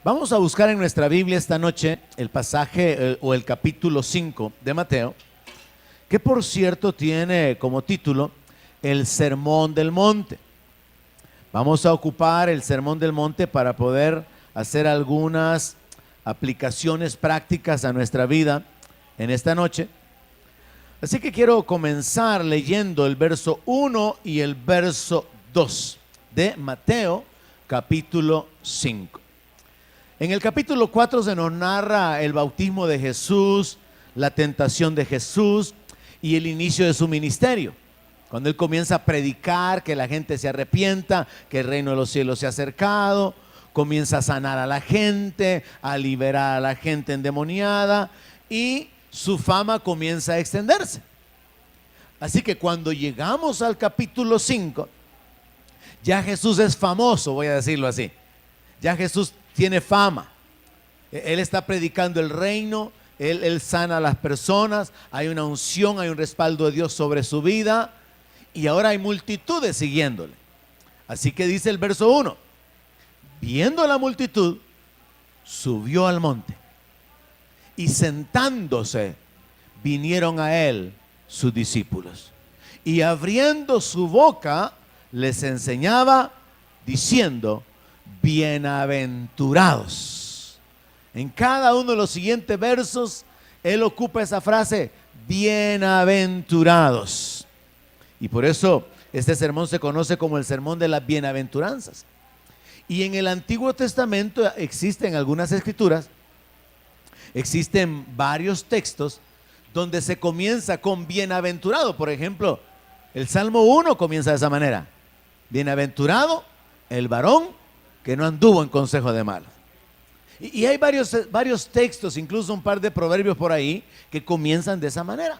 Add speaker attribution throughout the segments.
Speaker 1: Vamos a buscar en nuestra Biblia esta noche el pasaje o el capítulo 5 de Mateo, que por cierto tiene como título el Sermón del Monte. Vamos a ocupar el Sermón del Monte para poder hacer algunas aplicaciones prácticas a nuestra vida en esta noche. Así que quiero comenzar leyendo el verso 1 y el verso 2 de Mateo capítulo 5. En el capítulo 4 se nos narra el bautismo de Jesús, la tentación de Jesús y el inicio de su ministerio. Cuando Él comienza a predicar que la gente se arrepienta, que el reino de los cielos se ha acercado, comienza a sanar a la gente, a liberar a la gente endemoniada y su fama comienza a extenderse. Así que cuando llegamos al capítulo 5, ya Jesús es famoso, voy a decirlo así. Ya Jesús tiene fama. Él está predicando el reino, él sana a las personas, hay una unción, hay un respaldo de Dios sobre su vida y ahora hay multitudes siguiéndole. Así que dice el verso 1, viendo la multitud, subió al monte y sentándose vinieron a él sus discípulos y abriendo su boca les enseñaba diciendo: bienaventurados. En cada uno de los siguientes versos, él ocupa esa frase, bienaventurados. Y por eso este sermón se conoce como el sermón de las bienaventuranzas. Y en el Antiguo Testamento existen algunas escrituras, existen varios textos donde se comienza con bienaventurado. Por ejemplo, el Salmo 1 comienza de esa manera: bienaventurado el varón que no anduvo en consejo de malos. Y hay varios textos, incluso un par de proverbios por ahí, que comienzan de esa manera.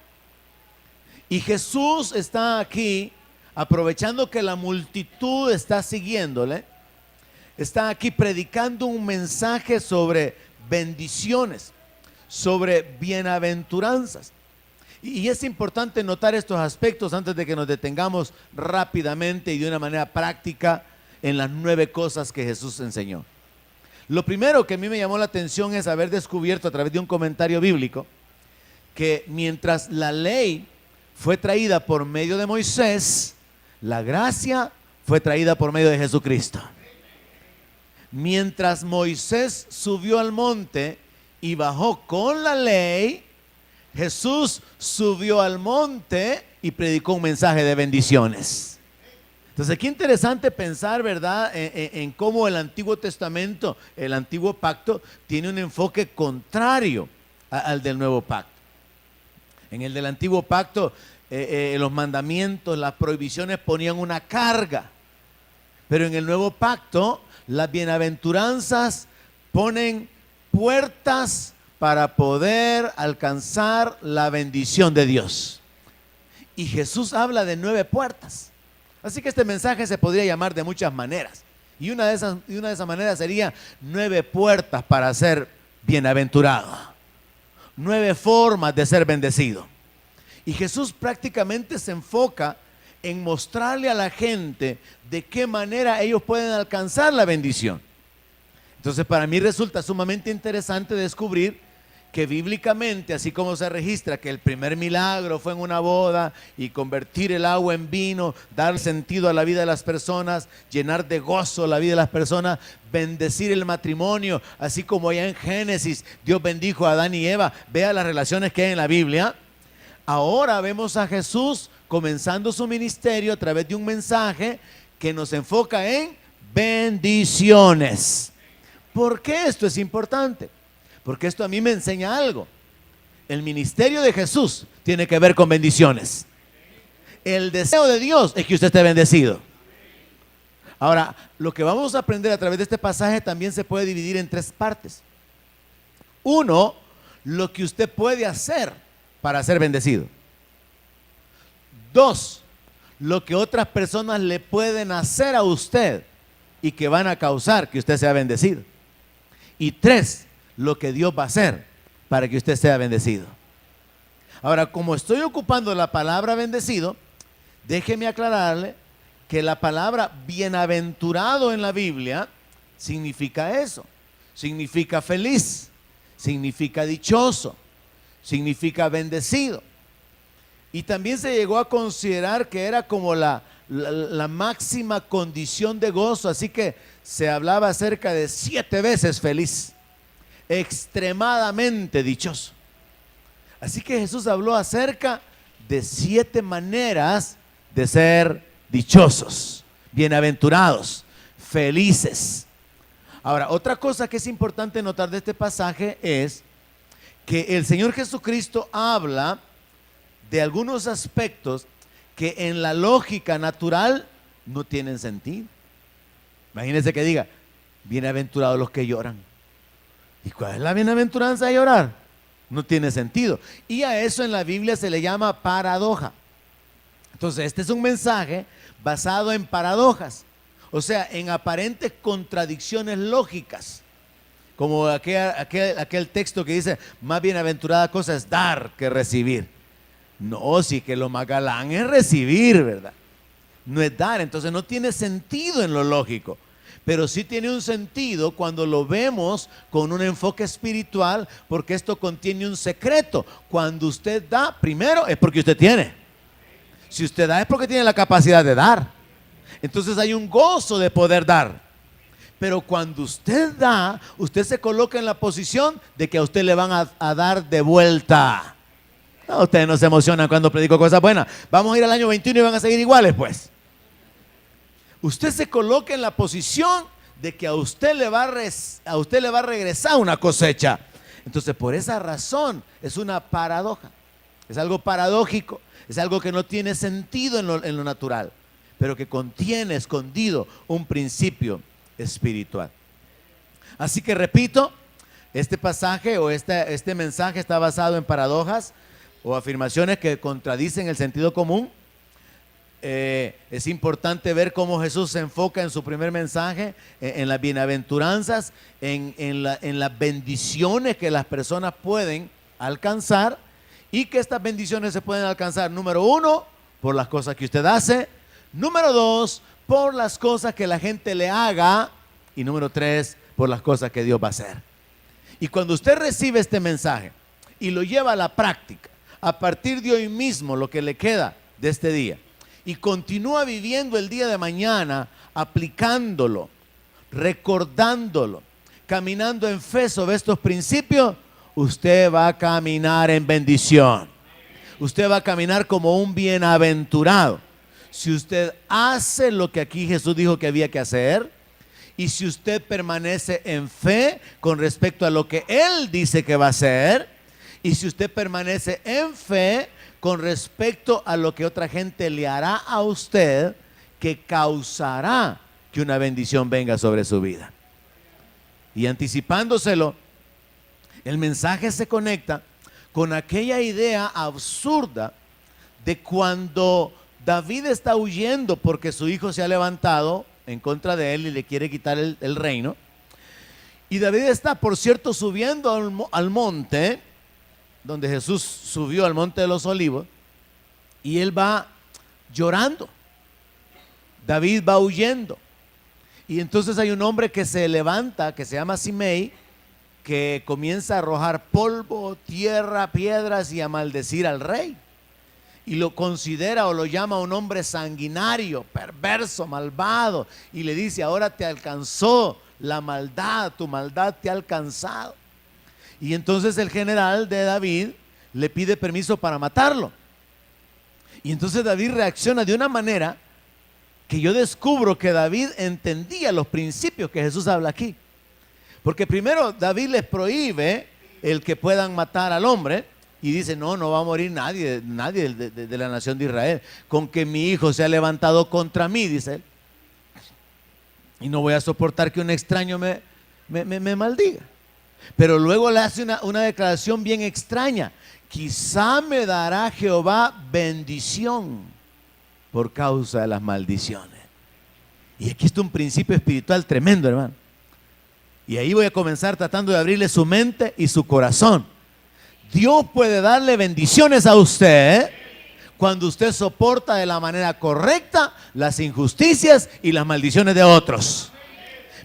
Speaker 1: Y Jesús está aquí, aprovechando que la multitud está siguiéndole, está aquí predicando un mensaje sobre bendiciones, sobre bienaventuranzas. Y es importante notar estos aspectos antes de que nos detengamos rápidamente y de una manera práctica en las 9 cosas que Jesús enseñó. Lo primero que a mí me llamó la atención es haber descubierto a través de un comentario bíblico que mientras la ley fue traída por medio de Moisés, la gracia fue traída por medio de Jesucristo. Mientras Moisés subió al monte y bajó con la ley, Jesús subió al monte y predicó un mensaje de bendiciones. Entonces, qué interesante pensar, ¿verdad?, en cómo el Antiguo Testamento, el Antiguo Pacto, tiene un enfoque contrario al del Nuevo Pacto. En el del Antiguo Pacto, los mandamientos, las prohibiciones ponían una carga. Pero en el Nuevo Pacto, las bienaventuranzas ponen puertas para poder alcanzar la bendición de Dios. Y Jesús habla de 9 puertas. Así que este mensaje se podría llamar de muchas maneras. Y una de esas maneras sería 9 puertas para ser bienaventurado. 9 formas de ser bendecido. Y Jesús prácticamente se enfoca en mostrarle a la gente de qué manera ellos pueden alcanzar la bendición. Entonces, para mí resulta sumamente interesante descubrir que bíblicamente, así como se registra que el primer milagro fue en una boda y convertir el agua en vino, dar sentido a la vida de las personas, llenar de gozo la vida de las personas, bendecir el matrimonio, así como allá en Génesis Dios bendijo a Adán y Eva. Vea las relaciones que hay en la Biblia. Ahora vemos a Jesús comenzando su ministerio a través de un mensaje que nos enfoca en bendiciones. ¿Por qué esto es importante? Porque esto a mí me enseña algo. El ministerio de Jesús tiene que ver con bendiciones. El deseo de Dios es que usted esté bendecido. Ahora, lo que vamos a aprender a través de este pasaje también se puede dividir en 3 partes. 1, lo que usted puede hacer para ser bendecido. 2, lo que otras personas le pueden hacer a usted y que van a causar que usted sea bendecido. Y 3, lo que Dios va a hacer para que usted sea bendecido. Ahora, como estoy ocupando la palabra bendecido, déjeme aclararle que la palabra bienaventurado en la Biblia significa eso. significa feliz, significa dichoso, significa bendecido. Y también se llegó a considerar que era como la máxima condición de gozo, así que se hablaba acerca de 7 veces feliz, extremadamente dichoso. Así que Jesús habló acerca de 7 maneras de ser dichosos, bienaventurados, felices. Ahora, otra cosa que es importante notar de este pasaje es que el Señor Jesucristo habla de algunos aspectos que en la lógica natural no tienen sentido. Imagínense que diga, bienaventurados los que lloran. ¿Y cuál es la bienaventuranza de llorar? No tiene sentido. Y a eso en la Biblia se le llama paradoja. Entonces, este es un mensaje basado en paradojas, o sea, en aparentes contradicciones lógicas, como aquel texto que dice, más bienaventurada cosa es dar que recibir. No, sí que lo más galán es recibir, ¿verdad? No es dar, entonces no tiene sentido en lo lógico. Pero sí tiene un sentido cuando lo vemos con un enfoque espiritual, porque esto contiene un secreto. Cuando usted da, primero es porque usted tiene. Si usted da es porque tiene la capacidad de dar. Entonces hay un gozo de poder dar. Pero cuando usted da, usted se coloca en la posición de que a usted le van a dar de vuelta. No, ustedes no se emocionan cuando predico cosas buenas. Vamos a ir al año 21 y van a seguir iguales, pues. Usted se coloca en la posición de que a usted le va a regresar una cosecha. Entonces, por esa razón, es una paradoja. Es algo paradójico. Es algo que no tiene sentido en lo natural, pero que contiene escondido un principio espiritual. Así que repito, este pasaje o este mensaje está basado en paradojas o afirmaciones que contradicen el sentido común. Es importante ver cómo Jesús se enfoca en su primer mensaje en las bienaventuranzas, en las bendiciones que las personas pueden alcanzar, y que estas bendiciones se pueden alcanzar, número 1, por las cosas que usted hace, número 2, por las cosas que la gente le haga, y número 3, por las cosas que Dios va a hacer. Y cuando usted recibe este mensaje y lo lleva a la práctica, a partir de hoy mismo, lo que le queda de este día, y continúa viviendo el día de mañana, aplicándolo, recordándolo, caminando en fe sobre estos principios, usted va a caminar en bendición. Usted va a caminar como un bienaventurado. Si usted hace lo que aquí Jesús dijo que había que hacer, y si usted permanece en fe con respecto a lo que Él dice que va a hacer, y si usted permanece en fe con respecto a lo que otra gente le hará a usted, que causará que una bendición venga sobre su vida. Y anticipándoselo, el mensaje se conecta con aquella idea absurda de cuando David está huyendo porque su hijo se ha levantado en contra de él y le quiere quitar el reino. Y David está, por cierto, subiendo al monte, donde Jesús subió al monte de los olivos, y él va llorando. David va huyendo. Y entonces hay un hombre que se levanta, que se llama Simei, que comienza a arrojar polvo, tierra, piedras y a maldecir al rey. Y lo considera o lo llama un hombre sanguinario, perverso, malvado. Y le dice, ahora te alcanzó la maldad, tu maldad te ha alcanzado. Y entonces el general de David le pide permiso para matarlo. Y entonces David reacciona de una manera que yo descubro que David entendía los principios que Jesús habla aquí. Porque primero David les prohíbe el que puedan matar al hombre y dice, no va a morir nadie de la nación de Israel, con que mi hijo se ha levantado contra mí, dice él, y no voy a soportar que un extraño me maldiga. Pero luego le hace una declaración bien extraña, quizá me dará Jehová bendición por causa de las maldiciones. Y aquí está un principio espiritual tremendo, hermano. Y ahí voy a comenzar tratando de abrirle su mente y su corazón. Dios puede darle bendiciones a usted cuando usted soporta de la manera correcta las injusticias y las maldiciones de otros.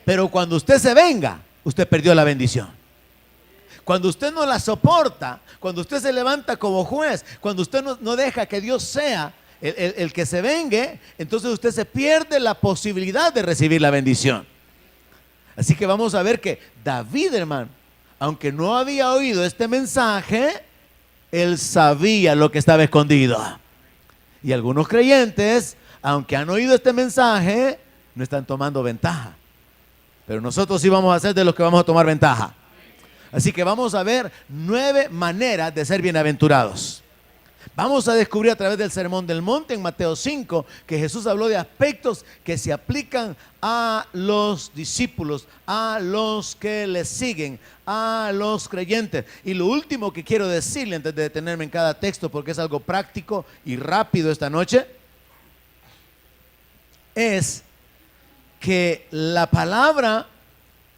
Speaker 1: Pero cuando usted se venga, usted perdió la bendición. Cuando usted no la soporta, cuando usted se levanta como juez, cuando usted no deja que Dios sea el que se vengue, entonces usted se pierde la posibilidad de recibir la bendición. Así que vamos a ver que David, hermano, aunque no había oído este mensaje, él sabía lo que estaba escondido. Y algunos creyentes, aunque han oído este mensaje, no están tomando ventaja. Pero nosotros sí vamos a ser de los que vamos a tomar ventaja. Así que vamos a ver 9 maneras de ser bienaventurados. Vamos a descubrir a través del Sermón del Monte en Mateo 5 que Jesús habló de aspectos que se aplican a los discípulos, a los que le siguen, a los creyentes. Y lo último que quiero decirle antes de detenerme en cada texto, porque es algo práctico y rápido esta noche, es que la palabra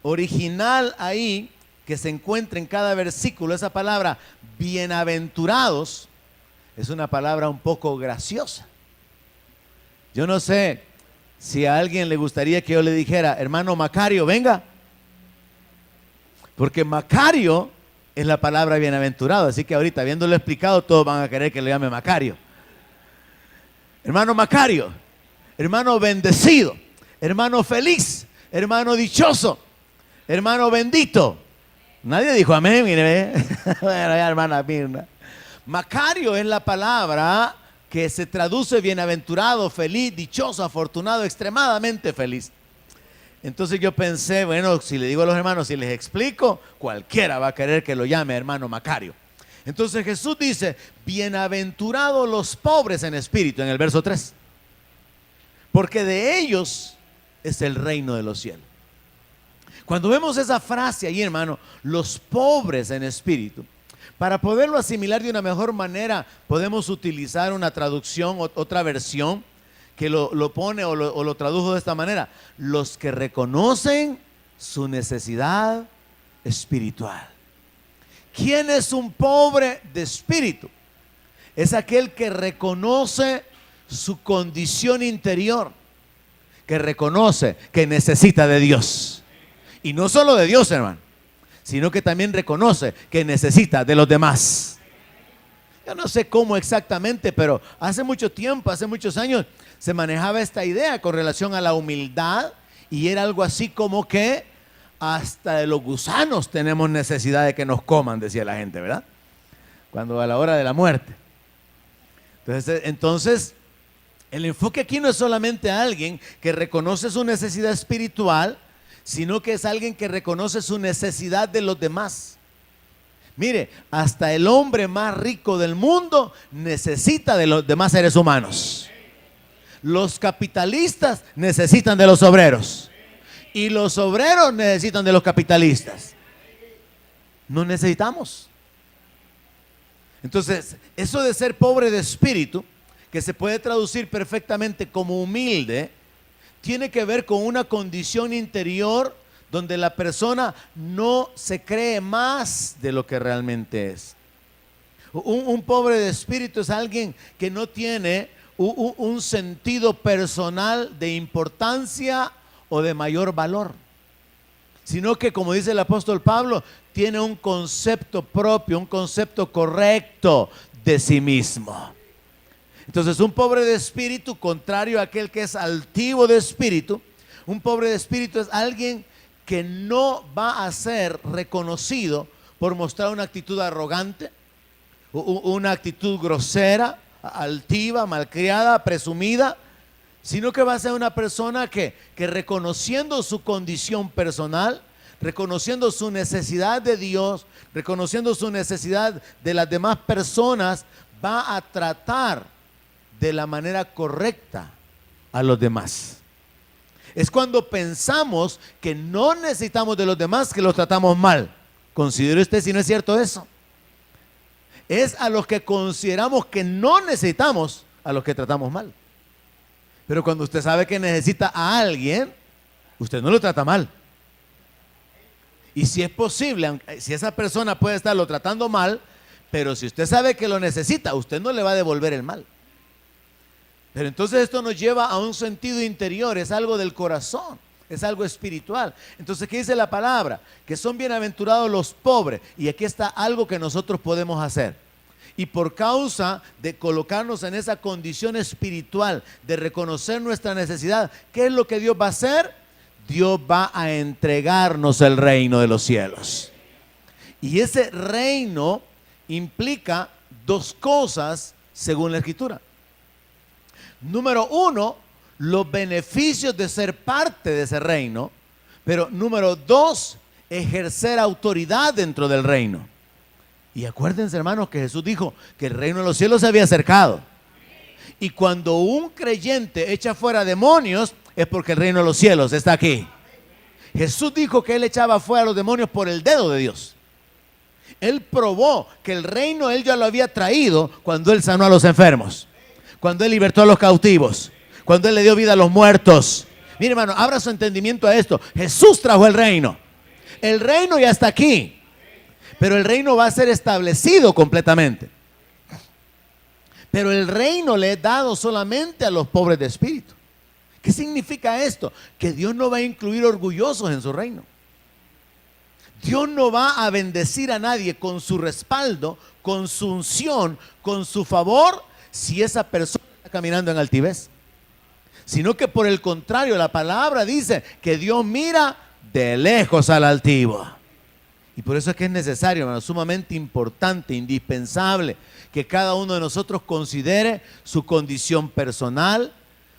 Speaker 1: original ahí que se encuentra en cada versículo, esa palabra bienaventurados, es una palabra un poco graciosa. Yo no sé si a alguien le gustaría que yo le dijera, hermano Macario, venga. Porque Macario es la palabra bienaventurado. Así que ahorita, habiéndolo explicado, todos van a querer que le llame Macario. Hermano Macario, hermano bendecido, hermano feliz, hermano dichoso, hermano bendito. Nadie dijo amén, mire. Bueno, ya, hermana Mirna. Macario es la palabra que se traduce bienaventurado, feliz, dichoso, afortunado, extremadamente feliz. Entonces yo pensé, bueno, si le digo a los hermanos, si les explico, cualquiera va a querer que lo llame hermano Macario. Entonces Jesús dice, bienaventurados los pobres en espíritu, en el verso 3. Porque de ellos es el reino de los cielos. Cuando vemos esa frase ahí, hermano, los pobres en espíritu, para poderlo asimilar de una mejor manera, podemos utilizar una traducción, otra versión, que lo pone o lo tradujo de esta manera. Los que reconocen su necesidad espiritual. ¿Quién es un pobre de espíritu? Es aquel que reconoce su condición interior, que reconoce que necesita de Dios. Y no solo de Dios, hermano, sino que también reconoce que necesita de los demás. Yo no sé cómo exactamente, pero hace mucho tiempo, hace muchos años, se manejaba esta idea con relación a la humildad, y era algo así como que hasta de los gusanos tenemos necesidad de que nos coman, decía la gente, ¿verdad? Cuando a la hora de la muerte. Entonces, el enfoque aquí no es solamente a alguien que reconoce su necesidad espiritual, sino que es alguien que reconoce su necesidad de los demás. Mire, hasta el hombre más rico del mundo necesita de los demás seres humanos. Los capitalistas necesitan de los obreros, y los obreros necesitan de los capitalistas. No necesitamos. Entonces, eso de ser pobre de espíritu, que se puede traducir perfectamente como humilde, tiene que ver con una condición interior donde la persona no se cree más de lo que realmente es. Un pobre de espíritu es alguien que no tiene un sentido personal de importancia o de mayor valor, sino que, como dice el apóstol Pablo, tiene un concepto propio, un concepto correcto de sí mismo. Entonces, un pobre de espíritu, contrario a aquel que es altivo de espíritu, un pobre de espíritu es alguien que no va a ser reconocido por mostrar una actitud arrogante, una actitud grosera, altiva, malcriada, presumida, sino que va a ser una persona que reconociendo su condición personal, reconociendo su necesidad de Dios, reconociendo su necesidad de las demás personas, va a tratar de la manera correcta a los demás. Es cuando pensamos que no necesitamos de los demás que los tratamos mal. ¿Considere usted si no es cierto eso? Es a los que consideramos que no necesitamos a los que tratamos mal. Pero cuando usted sabe que necesita a alguien, usted no lo trata mal. Y si es posible, si esa persona puede estarlo tratando mal, pero si usted sabe que lo necesita, usted no le va a devolver el mal. Pero entonces esto nos lleva a un sentido interior, es algo del corazón, es algo espiritual. Entonces, ¿qué dice la palabra? Que son bienaventurados los pobres. Y aquí está algo que nosotros podemos hacer. Y por causa de colocarnos en esa condición espiritual, de reconocer nuestra necesidad, ¿qué es lo que Dios va a hacer? Dios va a entregarnos el reino de los cielos. Y ese reino implica dos cosas según la Escritura. Número uno, los beneficios de ser parte de ese reino. Pero número dos, ejercer autoridad dentro del reino. Y acuérdense, hermanos, que Jesús dijo que el reino de los cielos se había acercado. Y cuando un creyente echa fuera demonios, es porque el reino de los cielos está aquí. Jesús dijo que él echaba fuera a los demonios por el dedo de Dios. Él probó que el reino él ya lo había traído cuando él sanó a los enfermos, cuando él libertó a los cautivos, cuando él le dio vida a los muertos. Mire, hermano, abra su entendimiento a esto. Jesús trajo el reino. El reino ya está aquí, pero el reino va a ser establecido completamente. Pero el reino le es dado solamente a los pobres de espíritu. ¿Qué significa esto? Que Dios no va a incluir orgullosos en su reino. Dios no va a bendecir a nadie con su respaldo, con su unción, con su favor, si esa persona está caminando en altivez. Sino que por el contrario, la palabra dice que Dios mira de lejos al altivo. Y por eso es que es necesario, hermano, sumamente importante, indispensable, que cada uno de nosotros considere su condición personal,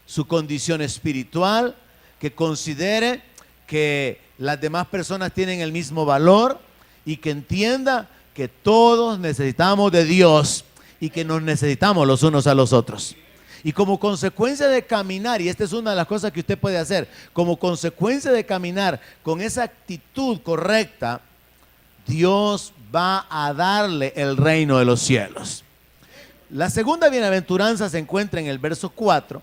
Speaker 1: su condición espiritual, que considere que las demás personas tienen el mismo valor y que entienda que todos necesitamos de Dios y que nos necesitamos los unos a los otros. Y como consecuencia de caminar, y esta es una de las cosas que usted puede hacer, como consecuencia de caminar con esa actitud correcta, Dios va a darle el reino de los cielos. La segunda bienaventuranza se encuentra en el verso 4,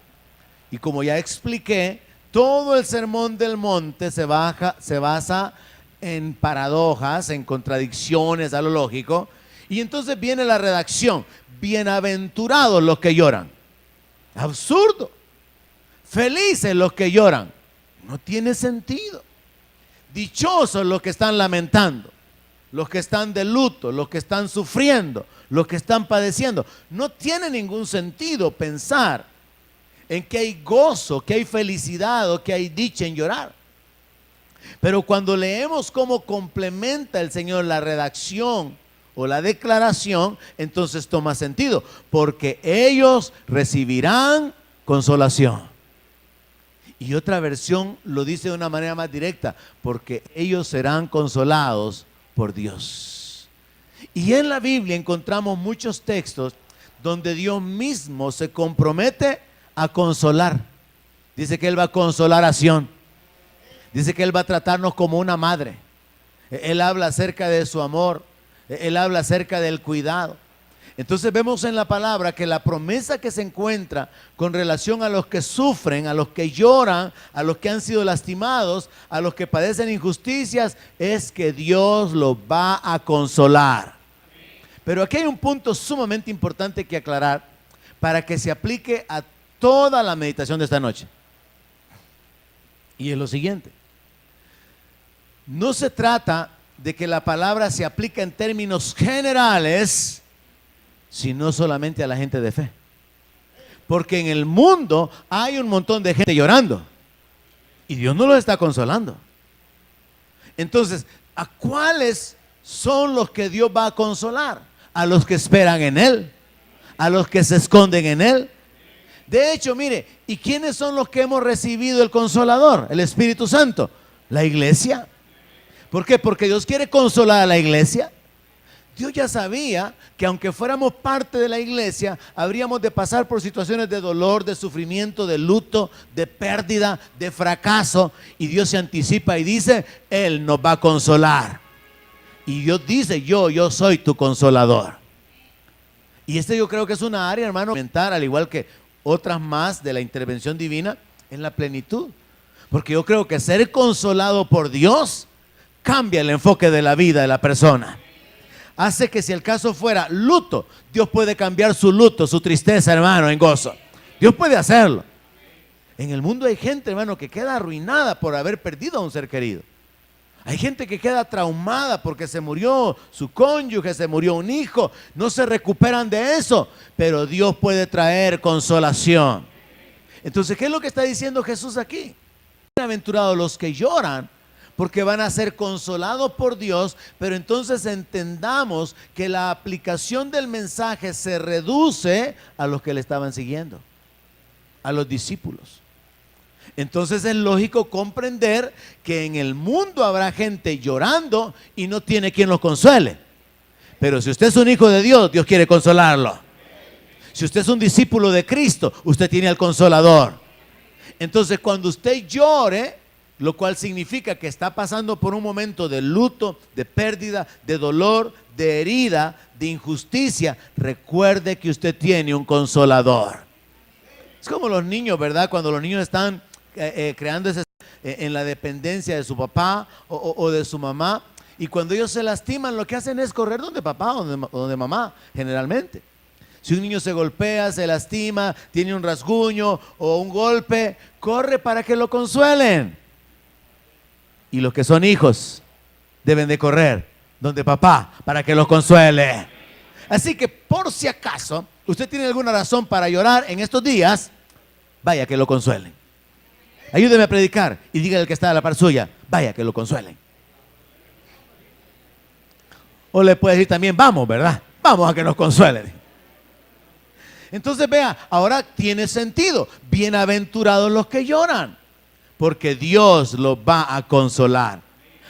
Speaker 1: y como ya expliqué, todo el sermón del monte se basa en paradojas, en contradicciones a lo lógico, y entonces viene la redacción: bienaventurados los que lloran. Absurdo. Felices los que lloran. No tiene sentido. Dichosos los que están lamentando, los que están de luto, los que están sufriendo, los que están padeciendo. No tiene ningún sentido pensar en que hay gozo, que hay felicidad o que hay dicha en llorar. Pero cuando leemos cómo complementa el Señor la redacción o la declaración, entonces toma sentido, porque ellos recibirán consolación. Y otra versión lo dice de una manera más directa: porque ellos serán consolados por Dios. Y en la Biblia encontramos muchos textos donde Dios mismo se compromete a consolar. Dice que Él va a consolar a Sión. Dice que Él va a tratarnos como una madre. Él habla acerca de su amor. Él habla acerca del cuidado. Entonces vemos en la palabra que la promesa que se encuentra con relación a los que sufren, a los que lloran, a los que han sido lastimados, a los que padecen injusticias, es que Dios los va a consolar. Pero aquí hay un punto sumamente importante que aclarar para que se aplique a toda la meditación de esta noche. Y es lo siguiente: no se trata de que la palabra se aplique en términos generales, sino solamente a la gente de fe. Porque en el mundo hay un montón de gente llorando y Dios no los está consolando. Entonces, ¿a cuáles son los que Dios va a consolar? A los que esperan en Él, a los que se esconden en Él. De hecho, mire, ¿y quiénes son los que hemos recibido el Consolador, el Espíritu Santo? La iglesia. ¿Por qué? Porque Dios quiere consolar a la iglesia. Dios ya sabía que aunque fuéramos parte de la iglesia, habríamos de pasar por situaciones de dolor, de sufrimiento, de luto, de pérdida, de fracaso. Y Dios se anticipa y dice: Él nos va a consolar. Y Dios dice: yo soy tu consolador. Y yo creo que es una área, hermano, mental, al igual que otras más de la intervención divina, en la plenitud. Porque yo creo que ser consolado por Dios cambia el enfoque de la vida de la persona. Hace que, si el caso fuera luto, Dios puede cambiar su luto, su tristeza, hermano, en gozo. Dios puede hacerlo. En el mundo hay gente, hermano, que queda arruinada por haber perdido a un ser querido. Hay gente que queda traumada porque se murió su cónyuge, se murió un hijo. No se recuperan de eso, pero Dios puede traer consolación. Entonces, ¿qué es lo que está diciendo Jesús aquí? Bienaventurados los que lloran, porque van a ser consolados por Dios. Pero entonces entendamos que la aplicación del mensaje se reduce a los que le estaban siguiendo, a los discípulos. Entonces es lógico comprender que en el mundo habrá gente llorando y no tiene quien los consuele. Pero si usted es un hijo de Dios, Dios quiere consolarlo. Si usted es un discípulo de Cristo, usted tiene al Consolador. Entonces cuando usted llore, lo cual significa que está pasando por un momento de luto, de pérdida, de dolor, de herida, de injusticia, recuerde que usted tiene un Consolador. Es como los niños, ¿verdad? Cuando los niños están creando en la dependencia de su papá o de su mamá, y cuando ellos se lastiman, lo que hacen es correr donde papá o donde mamá, generalmente. Si un niño se golpea, se lastima, tiene un rasguño o un golpe, corre para que lo consuelen. Y los que son hijos deben de correr donde papá para que los consuele. Así que por si acaso usted tiene alguna razón para llorar en estos días, vaya que lo consuelen. Ayúdeme a predicar y dígale al que está a la par suya, vaya que lo consuelen. O le puede decir también, vamos, ¿verdad? Vamos a que nos consuelen. Entonces vea, ahora tiene sentido. Bienaventurados los que lloran, porque Dios los va a consolar.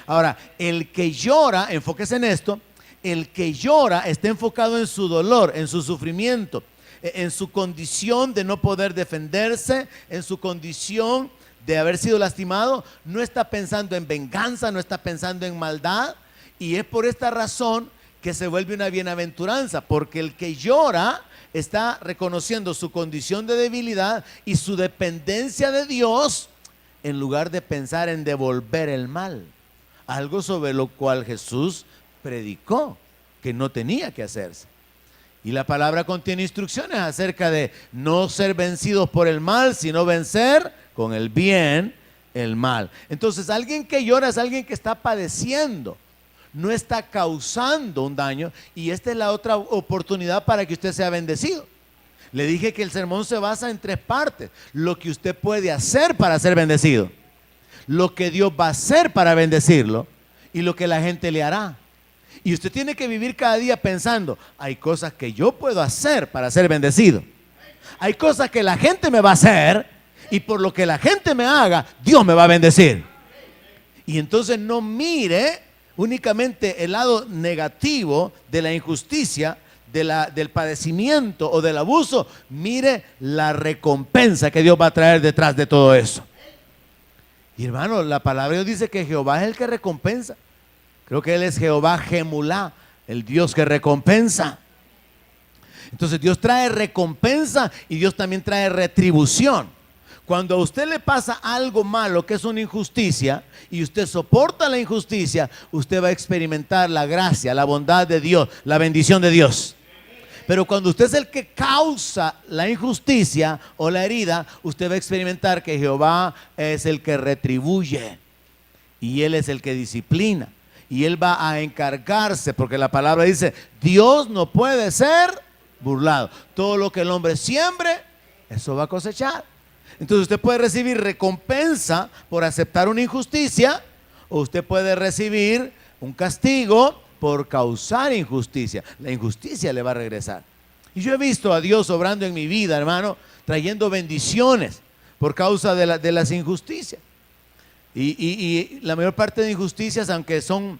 Speaker 1: Ahora, el que llora, enfóquese en esto, el que llora está enfocado en su dolor, en su sufrimiento, en su condición de no poder defenderse, en su condición de haber sido lastimado. No está pensando en venganza, no está pensando en maldad, y es por esta razón que se vuelve una bienaventuranza, porque el que llora está reconociendo su condición de debilidad y su dependencia de Dios, en lugar de pensar en devolver el mal, algo sobre lo cual Jesús predicó que no tenía que hacerse. Y la palabra contiene instrucciones acerca de no ser vencidos por el mal, sino vencer con el bien el mal. Entonces, alguien que llora es alguien que está padeciendo, no está causando un daño, y esta es la otra oportunidad para que usted sea bendecido. Le dije que el sermón se basa en 3 partes: lo que usted puede hacer para ser bendecido, lo que Dios va a hacer para bendecirlo y lo que la gente le hará. Y usted tiene que vivir cada día pensando, hay cosas que yo puedo hacer para ser bendecido, hay cosas que la gente me va a hacer, y por lo que la gente me haga, Dios me va a bendecir. Y entonces no mire únicamente el lado negativo de la injusticia, del padecimiento o del abuso. Mire la recompensa que Dios va a traer detrás de todo eso. Y hermano, la palabra de Dios dice que Jehová es el que recompensa. Creo que Él es Jehová Gemulá, el Dios que recompensa. Entonces Dios trae recompensa y Dios también trae retribución. Cuando a usted le pasa algo malo, que es una injusticia, y usted soporta la injusticia, usted va a experimentar la gracia, la bondad de Dios, la bendición de Dios. Pero cuando usted es el que causa la injusticia o la herida, usted va a experimentar que Jehová es el que retribuye y Él es el que disciplina. Y Él va a encargarse, porque la palabra dice, Dios no puede ser burlado. Todo lo que el hombre siembre, eso va a cosechar. Entonces usted puede recibir recompensa por aceptar una injusticia, o usted puede recibir un castigo por causar injusticia. La injusticia le va a regresar. Y yo he visto a Dios obrando en mi vida, hermano, trayendo bendiciones por causa de las injusticias. Y la mayor parte de injusticias, aunque son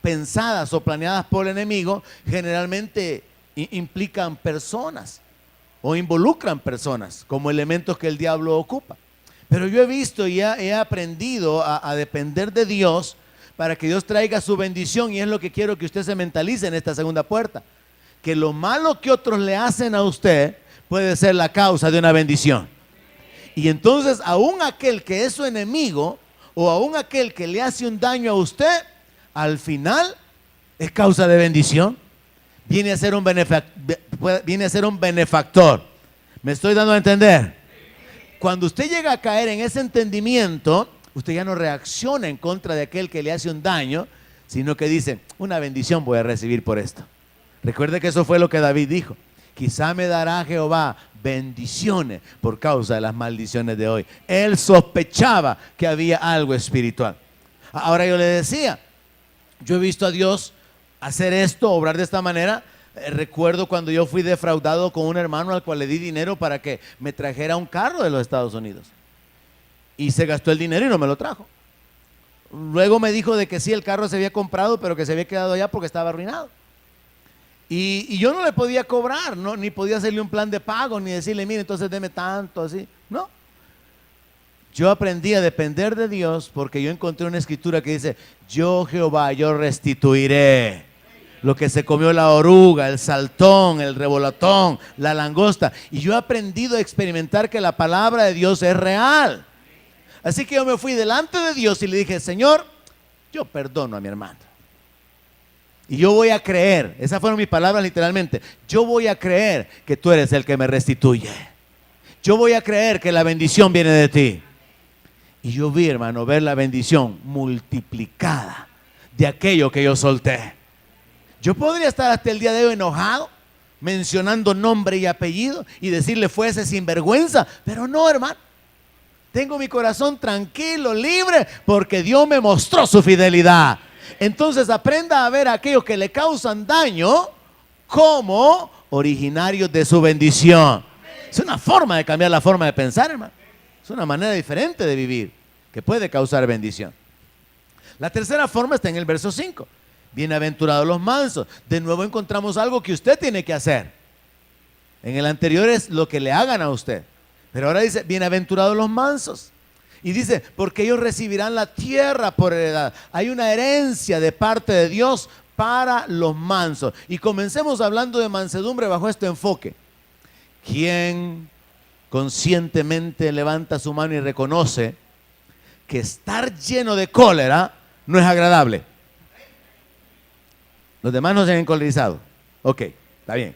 Speaker 1: pensadas o planeadas por el enemigo, generalmente implican personas o involucran personas como elementos que el diablo ocupa. Pero yo he visto y he aprendido a depender de Dios para que Dios traiga su bendición, y es lo que quiero que usted se mentalice en esta segunda puerta, que lo malo que otros le hacen a usted puede ser la causa de una bendición. Y entonces aún aquel que es su enemigo, o aún aquel que le hace un daño a usted, al final es causa de bendición. Viene a ser un benefactor. ¿Me estoy dando a entender? cuando usted llega a caer en ese entendimiento, usted ya no reacciona en contra de aquel que le hace un daño, sino que dice, una bendición voy a recibir por esto. Recuerde que eso fue lo que David dijo. Quizá me dará Jehová bendiciones por causa de las maldiciones de hoy. Él sospechaba que había algo espiritual. Ahora yo le decía, yo he visto a Dios hacer esto, obrar de esta manera. Recuerdo cuando yo fui defraudado con un hermano al cual le di dinero para que me trajera un carro de los Estados Unidos. Y se gastó el dinero y no me lo trajo. Luego me dijo de que sí, el carro se había comprado, pero que se había quedado allá porque estaba arruinado. Y yo no le podía cobrar, ¿no? Ni podía hacerle un plan de pago, ni decirle, mire, entonces deme tanto, así. No. Yo aprendí a depender de Dios porque yo encontré una escritura que dice, yo Jehová, yo restituiré lo que se comió la oruga, el saltón, el revolotón, la langosta. Y yo he aprendido a experimentar que la palabra de Dios es real. Así que yo me fui delante de Dios y le dije, Señor, yo perdono a mi hermano. Y yo voy a creer, esas fueron mis palabras literalmente, yo voy a creer que tú eres el que me restituye. Yo voy a creer que la bendición viene de ti. Y yo vi, hermano, ver la bendición multiplicada de aquello que yo solté. Yo podría estar hasta el día de hoy enojado, mencionando nombre y apellido y decirle fue ese sinvergüenza, pero no, hermano. Tengo mi corazón tranquilo, libre, porque Dios me mostró su fidelidad. Entonces aprenda a ver a aquellos que le causan daño como originarios de su bendición. Es una forma de cambiar la forma de pensar, hermano. Es una manera diferente de vivir que puede causar bendición. La tercera forma está en el verso 5. Bienaventurados los mansos. De nuevo encontramos algo que usted tiene que hacer. En el anterior es lo que le hagan a usted. Pero ahora dice, bienaventurados los mansos. Y dice, porque ellos recibirán la tierra por heredad. Hay una herencia de parte de Dios para los mansos. Y comencemos hablando de mansedumbre bajo este enfoque. ¿Quién conscientemente levanta su mano y reconoce que estar lleno de cólera no es agradable? Los demás no se han encolerizado. Ok, está bien.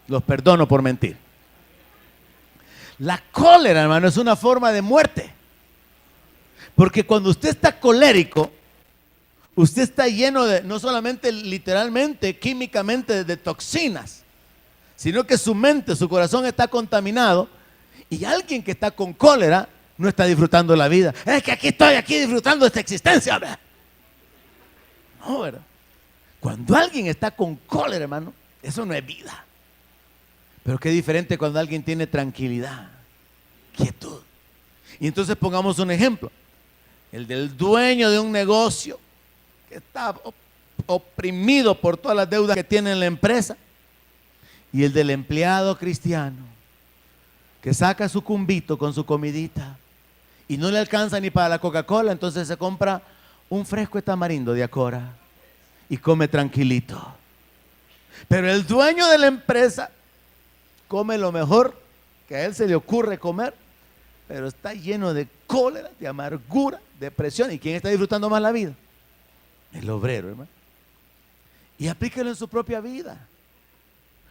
Speaker 1: Los perdono por mentir. La cólera, hermano, es una forma de muerte. Porque cuando usted está colérico, usted está lleno de, no solamente literalmente, químicamente de toxinas, sino que su mente, su corazón está contaminado. Y alguien que está con cólera no está disfrutando la vida. Es que aquí estoy, aquí disfrutando de esta existencia. No, ¿verdad? Cuando alguien está con cólera, hermano, eso no es vida. Pero qué diferente cuando alguien tiene tranquilidad, quietud. Y entonces pongamos un ejemplo. El del dueño de un negocio que está oprimido por todas las deudas que tiene en la empresa. Y el del empleado cristiano que saca su cumbito con su comidita y no le alcanza ni para la Coca-Cola, entonces se compra un fresco de tamarindo de Acora y come tranquilito. Pero el dueño de la empresa come lo mejor que a él se le ocurre comer, pero está lleno de cólera, de amargura, depresión. ¿Y quién está disfrutando más la vida? El obrero, hermano. Y aplíquelo en su propia vida.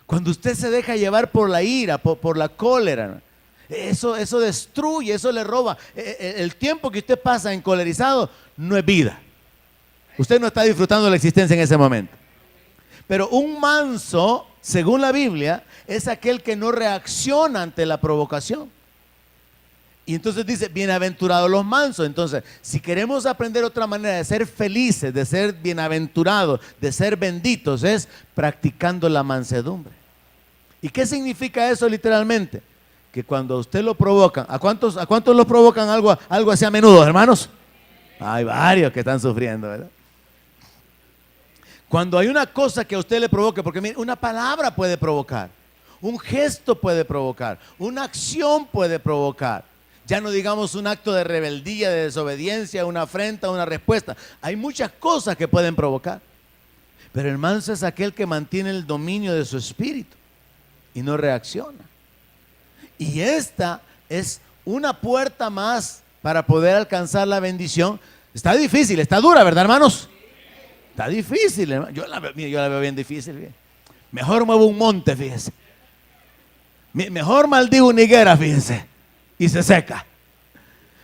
Speaker 1: Cuando usted se deja llevar por la ira, por la cólera, eso destruye, eso le roba. El tiempo que usted pasa encolerizado no es vida. Usted no está disfrutando de la existencia en ese momento. Pero un manso, según la Biblia, es aquel que no reacciona ante la provocación. Y entonces dice, bienaventurados los mansos. Entonces, si queremos aprender otra manera de ser felices, de ser bienaventurados, de ser benditos, es practicando la mansedumbre. ¿Y qué significa eso literalmente? Que cuando a usted lo provocan, ¿a cuántos lo provocan algo así a menudo, hermanos? Hay varios que están sufriendo, ¿verdad? Cuando hay una cosa que a usted le provoque, porque mire, una palabra puede provocar, un gesto puede provocar, una acción puede provocar. Ya no digamos un acto de rebeldía, de desobediencia, una afrenta, una respuesta. Hay muchas cosas que pueden provocar. Pero el manso es aquel que mantiene el dominio de su espíritu y no reacciona. Y esta es una puerta más para poder alcanzar la bendición. Está difícil, está dura, ¿verdad, hermanos? Está difícil, hermano. Yo la veo bien difícil. Bien. Mejor muevo un monte, fíjese. Mejor maldigo una higuera, fíjese. y se seca.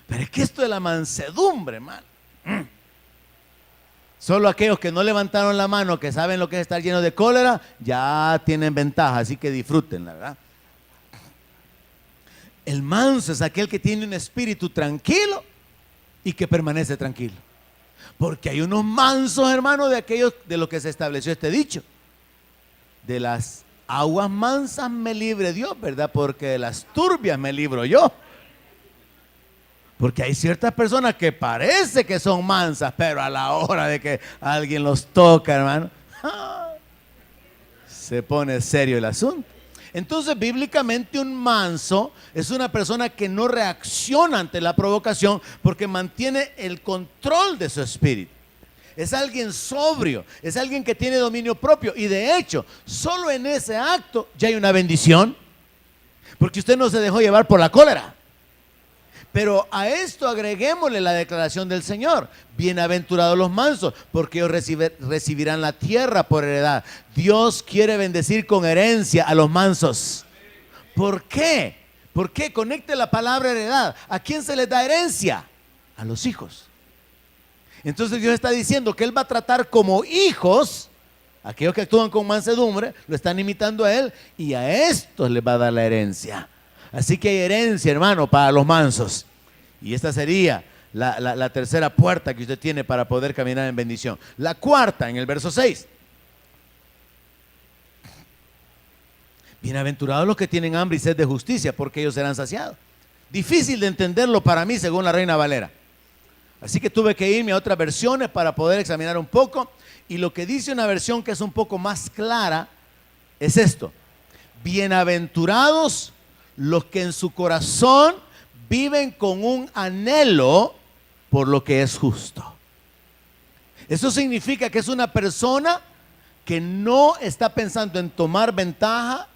Speaker 1: Pero es que esto de la mansedumbre, hermano. Solo aquellos que no levantaron la mano, que saben lo que es estar lleno de cólera, ya tienen ventaja, así que disfruten, la verdad. El manso es aquel que tiene un espíritu tranquilo y que permanece tranquilo. Porque hay unos mansos, hermanos, de aquellos de los que se estableció este dicho. De las aguas mansas me libre Dios, ¿verdad? Porque de las turbias me libro yo. Porque hay ciertas personas que parece que son mansas, pero a la hora de que alguien los toca, hermano, se pone serio el asunto. Entonces, bíblicamente, un manso es una persona que no reacciona ante la provocación porque mantiene el control de su espíritu. Es alguien sobrio, es alguien que tiene dominio propio. Y de hecho, solo en ese acto ya hay una bendición, porque usted no se dejó llevar por la cólera. Pero a esto agreguémosle la declaración del Señor: bienaventurados los mansos, porque ellos recibirán la tierra por heredad. Dios quiere bendecir con herencia a los mansos. ¿Por qué? ¿Por qué? Conecte la palabra heredad. ¿A quién se les da herencia? A los hijos. Entonces Dios está diciendo que Él va a tratar como hijos aquellos que actúan con mansedumbre, lo están imitando a Él, y a estos les va a dar la herencia. Así que hay herencia, hermano, para los mansos. Y esta sería la tercera puerta que usted tiene para poder caminar en bendición. La cuarta, en el verso 6. Bienaventurados los que tienen hambre y sed de justicia, porque ellos serán saciados. Difícil de entenderlo para mí, según la Reina Valera. Así que tuve que irme a otras versiones para poder examinar un poco. Y lo que dice una versión que es un poco más clara es esto: bienaventurados los que en su corazón viven con un anhelo por lo que es justo. Eso significa que es una persona que no está pensando en tomar ventaja,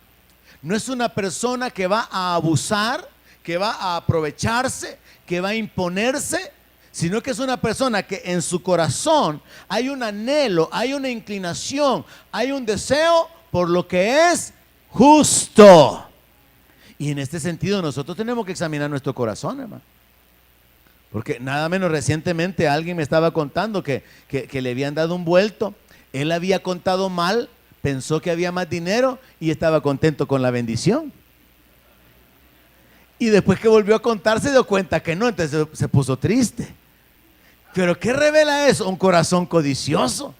Speaker 1: no es una persona que va a abusar, que va a aprovecharse, que va a imponerse, sino que es una persona que en su corazón hay un anhelo, hay una inclinación, hay un deseo por lo que es justo. Y en este sentido nosotros tenemos que examinar nuestro corazón, hermano. Porque nada menos recientemente alguien me estaba contando que le habían dado un vuelto. Él había contado mal, pensó que había más dinero y estaba contento con la bendición. Y después que volvió a contar se dio cuenta que no, entonces se puso triste. Pero ¿qué revela eso? Un corazón codicioso.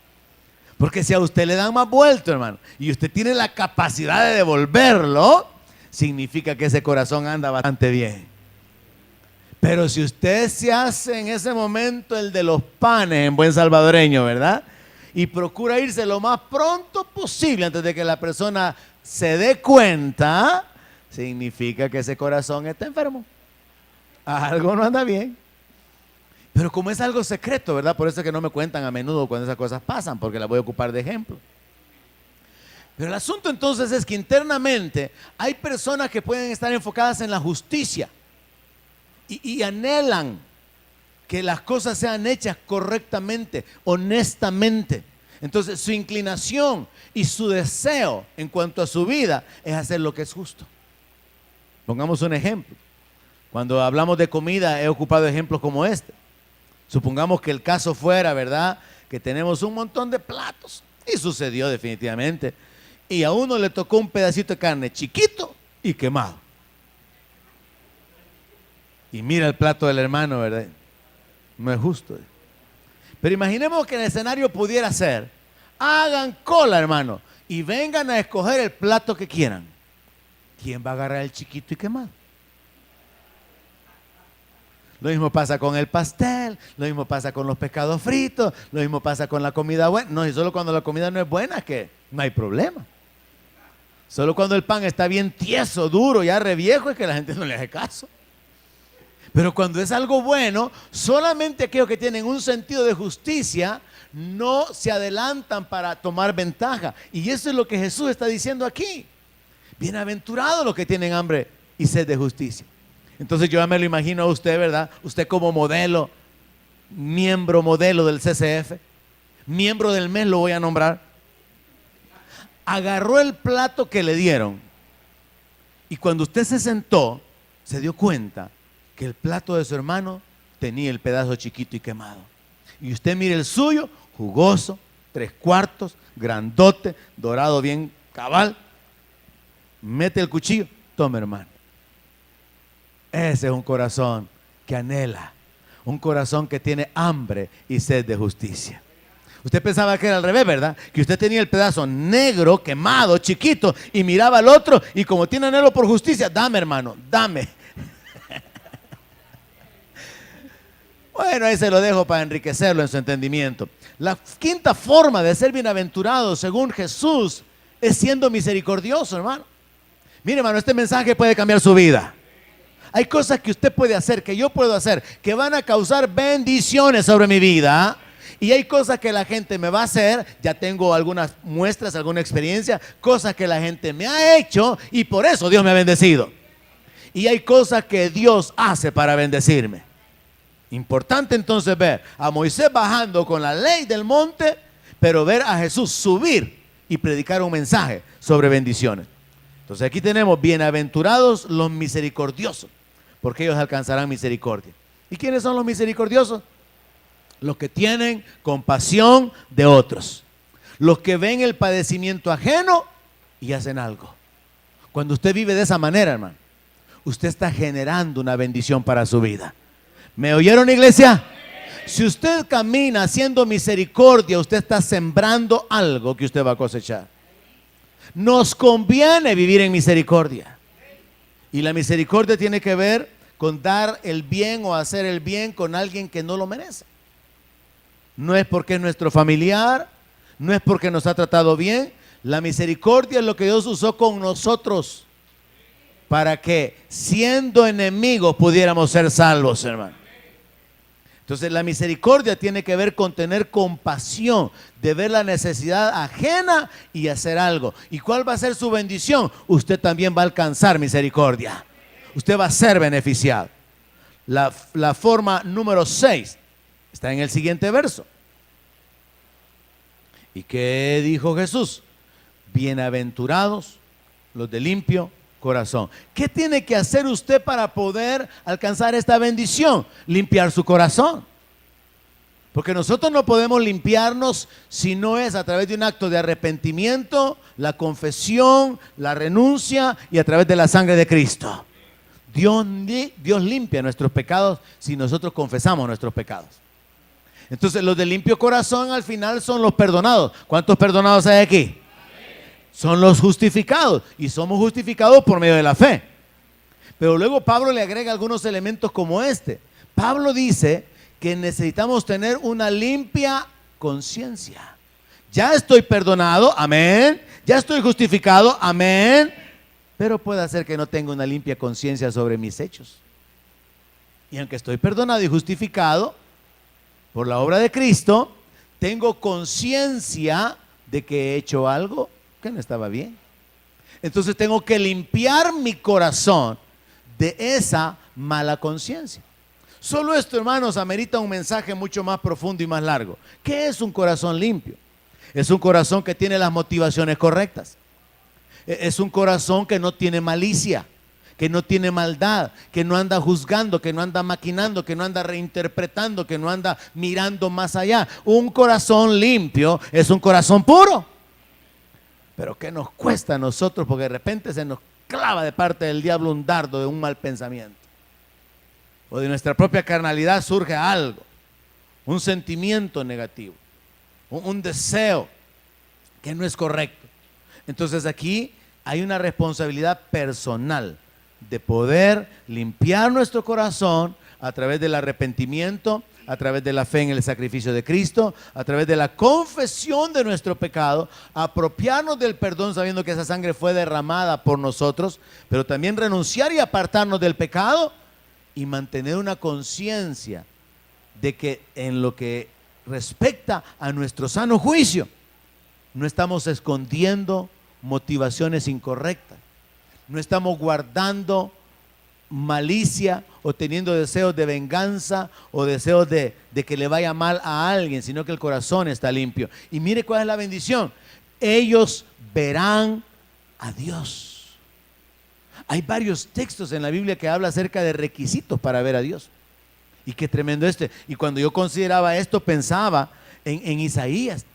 Speaker 1: Porque si a usted le dan más vuelto, hermano, y usted tiene la capacidad de devolverlo, significa que ese corazón anda bastante bien. Pero si usted se hace en ese momento el de los panes en buen salvadoreño, ¿verdad? Y procura irse lo más pronto posible antes de que la persona se dé cuenta, significa que ese corazón está enfermo. Algo no anda bien. Pero como es algo secreto, ¿verdad? Por eso es que no me cuentan a menudo cuando esas cosas pasan, porque las voy a ocupar de ejemplo. Pero el asunto entonces es que internamente hay personas que pueden estar enfocadas en la justicia y anhelan que las cosas sean hechas correctamente, honestamente. Entonces su inclinación y su deseo en cuanto a su vida es hacer lo que es justo. Pongamos un ejemplo. Cuando hablamos de comida he ocupado ejemplos como este. Supongamos que el caso fuera, ¿verdad?, que tenemos un montón de platos, y sucedió definitivamente, y a uno le tocó un pedacito de carne chiquito y quemado. Y mira el plato del hermano, ¿verdad? No es justo. Pero imaginemos que el escenario pudiera ser: hagan cola, hermano, y vengan a escoger el plato que quieran. ¿Quién va a agarrar el chiquito y quemado? Lo mismo pasa con el pastel, lo mismo pasa con los pescados fritos, lo mismo pasa con la comida buena. No, y solo cuando la comida no es buena es que no hay problema. Solo cuando el pan está bien tieso, duro, ya reviejo, es que la gente no le hace caso. Pero cuando es algo bueno, solamente aquellos que tienen un sentido de justicia no se adelantan para tomar ventaja. Y eso es lo que Jesús está diciendo aquí. Bienaventurados los que tienen hambre y sed de justicia. Entonces yo ya me lo imagino a usted, ¿verdad? Usted como modelo, miembro modelo del CCF, miembro del mes lo voy a nombrar. Agarró el plato que le dieron y cuando usted se sentó, se dio cuenta que el plato de su hermano tenía el pedazo chiquito y quemado. Y usted mire el suyo, jugoso, 3/4, grandote, dorado bien cabal. Mete el cuchillo, toma, hermano. Ese es un corazón que anhela, un corazón que tiene hambre y sed de justicia. Usted pensaba que era al revés, ¿verdad? Que usted tenía el pedazo negro, quemado, chiquito, y miraba al otro, y como tiene anhelo por justicia, dame, hermano, dame. Bueno, ahí se lo dejo para enriquecerlo en su entendimiento. La quinta forma de ser bienaventurado, según Jesús, es siendo misericordioso, hermano. Mire, hermano, este mensaje puede cambiar su vida. Hay cosas que usted puede hacer, que yo puedo hacer, que van a causar bendiciones sobre mi vida. Y hay cosas que la gente me va a hacer, ya tengo algunas muestras, alguna experiencia, cosas que la gente me ha hecho y por eso Dios me ha bendecido. Y hay cosas que Dios hace para bendecirme. Importante entonces ver a Moisés bajando con la ley del monte, pero ver a Jesús subir y predicar un mensaje sobre bendiciones. Entonces aquí tenemos: bienaventurados los misericordiosos, porque ellos alcanzarán misericordia. ¿Y quiénes son los misericordiosos? Los que tienen compasión de otros, los que ven el padecimiento ajeno y hacen algo. Cuando usted vive de esa manera, hermano, usted está generando una bendición para su vida. ¿Me oyeron, iglesia? Si usted camina haciendo misericordia, usted está sembrando algo que usted va a cosechar. Nos conviene vivir en misericordia. Y la misericordia tiene que ver con dar el bien o hacer el bien con alguien que no lo merece. No es porque es nuestro familiar, no es porque nos ha tratado bien. La misericordia es lo que Dios usó con nosotros para que, siendo enemigos, pudiéramos ser salvos, hermano. Entonces la misericordia tiene que ver con tener compasión, de ver la necesidad ajena y hacer algo. ¿Y cuál va a ser su bendición? Usted también va a alcanzar misericordia. Usted va a ser beneficiado. La forma número 6 está en el siguiente verso. ¿Y qué dijo Jesús? Bienaventurados los de limpio corazón. ¿Qué tiene que hacer usted para poder alcanzar esta bendición? Limpiar su corazón. Porque nosotros no podemos limpiarnos si no es a través de un acto de arrepentimiento, la confesión, la renuncia y a través de la sangre de Cristo. Dios limpia nuestros pecados si nosotros confesamos nuestros pecados. Entonces los de limpio corazón al final son los perdonados. ¿Cuántos perdonados hay aquí? Son los justificados, y somos justificados por medio de la fe. Pero luego Pablo le agrega algunos elementos como este. Pablo dice que necesitamos tener una limpia conciencia. Ya estoy perdonado, amén. Ya estoy justificado, amén. Pero puede ser que no tenga una limpia conciencia sobre mis hechos. Y aunque estoy perdonado y justificado por la obra de Cristo, tengo conciencia de que he hecho algo que no estaba bien. Entonces tengo que limpiar mi corazón de esa mala conciencia. Solo esto, hermanos, amerita un mensaje mucho más profundo y más largo. ¿Qué es un corazón limpio? Es un corazón que tiene las motivaciones correctas. Es un corazón que no tiene malicia, que no tiene maldad, que no anda juzgando, que no anda maquinando, que no anda reinterpretando, que no anda mirando más allá. Un corazón limpio es un corazón puro. Pero ¿qué nos cuesta a nosotros? Porque de repente se nos clava de parte del diablo un dardo de un mal pensamiento. O de nuestra propia carnalidad surge algo, un sentimiento negativo, un deseo que no es correcto. Entonces aquí hay una responsabilidad personal de poder limpiar nuestro corazón a través del arrepentimiento, a través de la fe en el sacrificio de Cristo, a través de la confesión de nuestro pecado, apropiarnos del perdón sabiendo que esa sangre fue derramada por nosotros, pero también renunciar y apartarnos del pecado y mantener una conciencia de que en lo que respecta a nuestro sano juicio, no estamos escondiendo motivaciones incorrectas, no estamos guardando malicia o teniendo deseos de venganza o deseos de que le vaya mal a alguien, sino que el corazón está limpio. Y mire cuál es la bendición: ellos verán a Dios. Hay varios textos en la Biblia que habla acerca de requisitos para ver a Dios. Y qué tremendo este. Y cuando yo consideraba esto, pensaba en Isaías.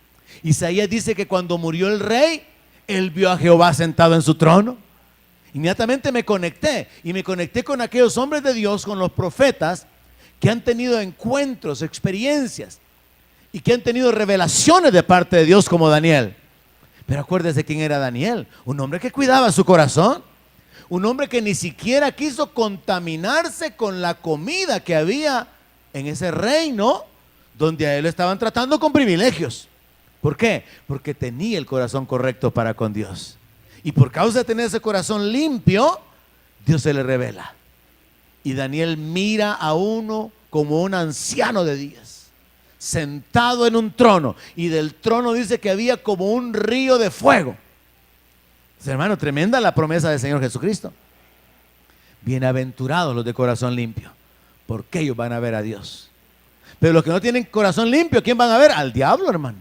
Speaker 1: Isaías dice que cuando murió el rey, él vio a Jehová sentado en su trono. Inmediatamente me conecté. Y me conecté con aquellos hombres de Dios, con los profetas, que han tenido encuentros, experiencias, y que han tenido revelaciones de parte de Dios, como Daniel. Pero acuérdese quién era Daniel. Un hombre que cuidaba su corazón. Un hombre que ni siquiera quiso contaminarse con la comida que había en ese reino, donde a él lo estaban tratando con privilegios. ¿Por qué? Porque tenía el corazón correcto para con Dios. Y por causa de tener ese corazón limpio, Dios se le revela. Y Daniel mira a uno como un anciano de días, sentado en un trono. Y del trono dice que había como un río de fuego. Hermano, tremenda la promesa del Señor Jesucristo. Bienaventurados los de corazón limpio, porque ellos van a ver a Dios. Pero los que no tienen corazón limpio, ¿quién van a ver? Al diablo, hermano.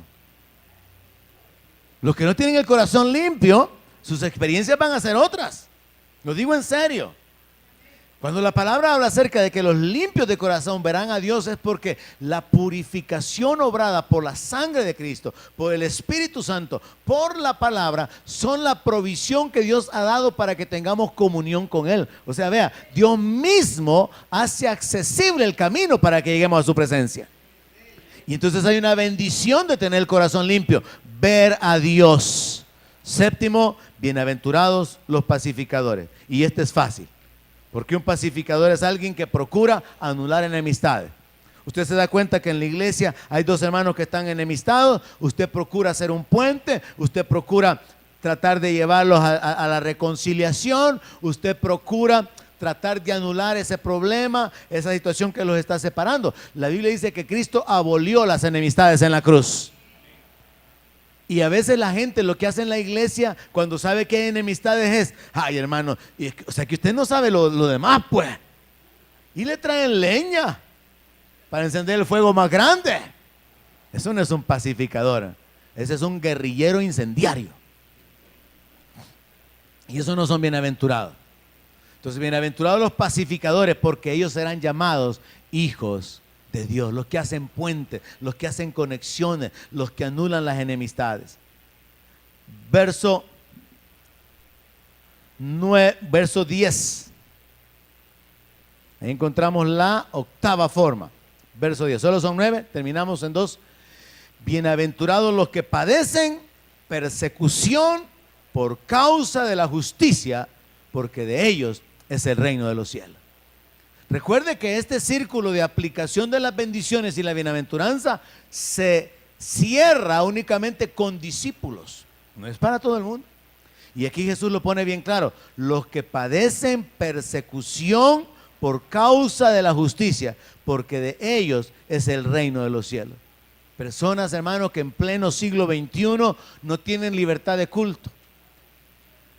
Speaker 1: Los que no tienen el corazón limpio, sus experiencias van a ser otras. Lo digo en serio. Cuando la palabra habla acerca de que los limpios de corazón verán a Dios, es porque la purificación obrada por la sangre de Cristo, por el Espíritu Santo, por la palabra, son la provisión que Dios ha dado para que tengamos comunión con Él. O sea, vea, Dios mismo hace accesible el camino para que lleguemos a su presencia. Y entonces hay una bendición de tener el corazón limpio, ver a Dios. Séptimo, bienaventurados los pacificadores. Y este es fácil. Porque un pacificador es alguien que procura anular enemistades. Usted se da cuenta que en la iglesia hay dos hermanos que están enemistados. Usted procura hacer un puente. Usted procura tratar de llevarlos a la reconciliación. Usted procura tratar de anular ese problema, esa situación que los está separando. La Biblia dice que Cristo abolió las enemistades en la cruz. Y a veces la gente lo que hace en la iglesia cuando sabe que hay enemistades es: ay, hermano, o sea que usted no sabe lo demás, pues. Y le traen leña para encender el fuego más grande. Eso no es un pacificador. Ese es un guerrillero incendiario. Y esos no son bienaventurados. Entonces, bienaventurados los pacificadores, porque ellos serán llamados hijos de Dios, los que hacen puentes, los que hacen conexiones, los que anulan las enemistades. Verso 10. Ahí encontramos la octava forma. Verso 10. Solo son 9, terminamos en 2. Bienaventurados los que padecen persecución por causa de la justicia, porque de ellos es el reino de los cielos. Recuerde que este círculo de aplicación de las bendiciones y la bienaventuranza se cierra únicamente con discípulos, no es para todo el mundo. Y aquí Jesús lo pone bien claro: los que padecen persecución por causa de la justicia, porque de ellos es el reino de los cielos. Personas, hermanos, que en pleno siglo XXI no tienen libertad de culto.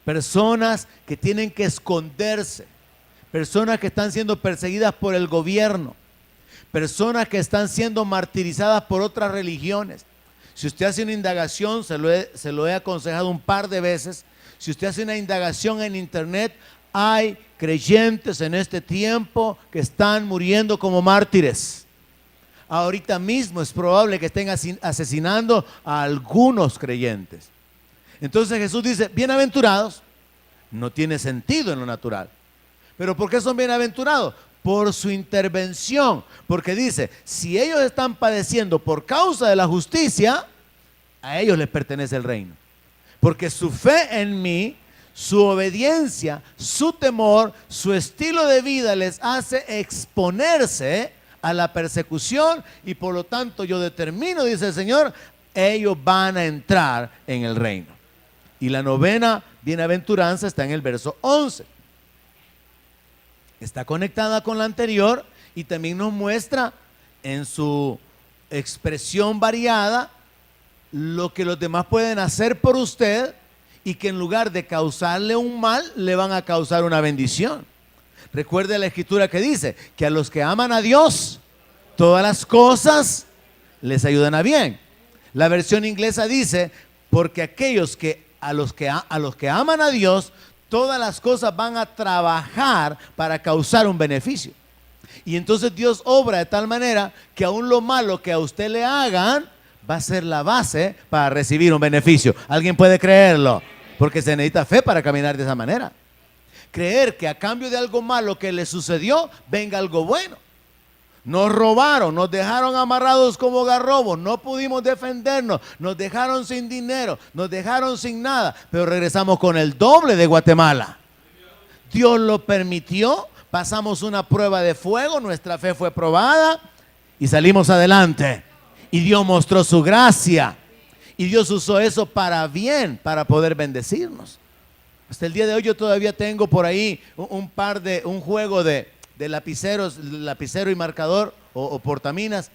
Speaker 1: Personas que tienen que esconderse. Personas que están siendo perseguidas por el gobierno. Personas que están siendo martirizadas por otras religiones. Si usted hace una indagación, se lo he aconsejado un par de veces. Si usted hace una indagación en internet, hay creyentes en este tiempo que están muriendo como mártires. Ahorita mismo es probable que estén asesinando a algunos creyentes. Entonces Jesús dice: bienaventurados. No tiene sentido en lo natural. ¿Pero por qué son bienaventurados? Por su intervención. Porque dice: si ellos están padeciendo por causa de la justicia, a ellos les pertenece el reino. Porque su fe en mí, su obediencia, su temor, su estilo de vida les hace exponerse a la persecución, y por lo tanto yo determino, dice el Señor, ellos van a entrar en el reino. Y la novena bienaventuranza está en el verso 11. Está conectada con la anterior y también nos muestra en su expresión variada lo que los demás pueden hacer por usted, y que en lugar de causarle un mal, le van a causar una bendición. Recuerde la escritura que dice que a los que aman a Dios, todas las cosas les ayudan a bien. La versión inglesa dice: porque aquellos que a los que aman a Dios, todas las cosas van a trabajar para causar un beneficio. Y entonces Dios obra de tal manera que aún lo malo que a usted le hagan va a ser la base para recibir un beneficio. ¿Alguien puede creerlo? Porque se necesita fe para caminar de esa manera. Creer que a cambio de algo malo que le sucedió, venga algo bueno. Nos robaron, nos dejaron amarrados como garrobos, no pudimos defendernos, nos dejaron sin dinero, nos dejaron sin nada, pero regresamos con el doble de Guatemala. Dios lo permitió, pasamos una prueba de fuego, nuestra fe fue probada y salimos adelante. Y Dios mostró su gracia y Dios usó eso para bien, para poder bendecirnos. Hasta el día de hoy yo todavía tengo por ahí un juego de lapiceros, lapicero y marcador o portaminas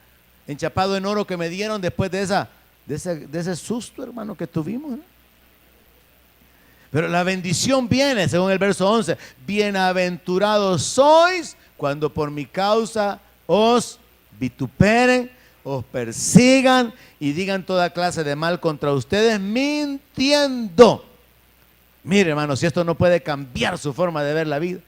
Speaker 1: enchapado en oro que me dieron después de ese susto, hermano, que tuvimos, ¿no? Pero la bendición viene, según el verso 11, bienaventurados sois cuando por mi causa os vituperen, os persigan y digan toda clase de mal contra ustedes mintiendo. Mire, hermano, si esto no puede cambiar su forma de ver la vida.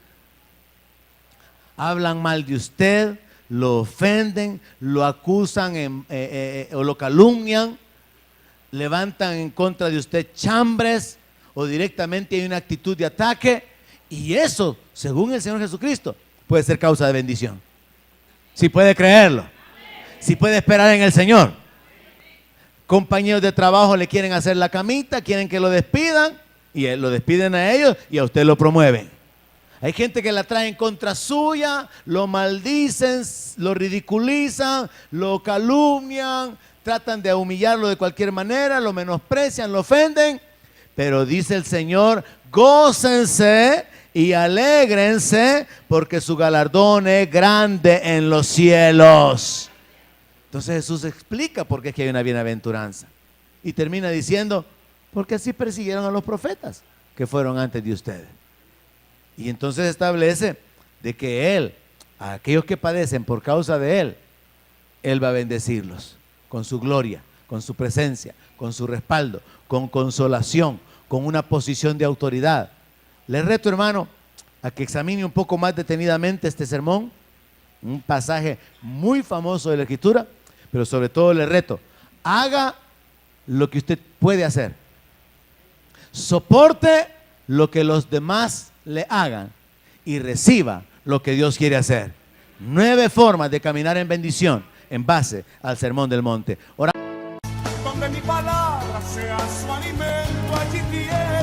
Speaker 1: Hablan mal de usted, lo ofenden, lo acusan o lo calumnian, levantan en contra de usted chambres o directamente hay una actitud de ataque, y eso, según el Señor Jesucristo, puede ser causa de bendición. Si puede creerlo, si puede esperar en el Señor. Compañeros de trabajo le quieren hacer la camita, quieren que lo despidan y lo despiden a ellos y a usted lo promueven. Hay gente que la trae en contra suya, lo maldicen, lo ridiculizan, lo calumnian, tratan de humillarlo de cualquier manera, lo menosprecian, lo ofenden. Pero dice el Señor, gócense y alégrense porque su galardón es grande en los cielos. Entonces Jesús explica por qué es que hay una bienaventuranza. Y termina diciendo, porque así persiguieron a los profetas que fueron antes de ustedes. Y entonces establece de que Él, a aquellos que padecen por causa de Él va a bendecirlos con su gloria, con su presencia, con su respaldo, con consolación, con una posición de autoridad. Les reto, hermano, a que examine un poco más detenidamente este sermón, un pasaje muy famoso de la Escritura, pero sobre todo le reto, haga lo que usted puede hacer. Soporte lo que los demás le hagan y reciba lo que Dios quiere hacer. 9 formas de caminar en bendición en base al Sermón del Monte. Donde mi palabra sea su alimento, allí tiene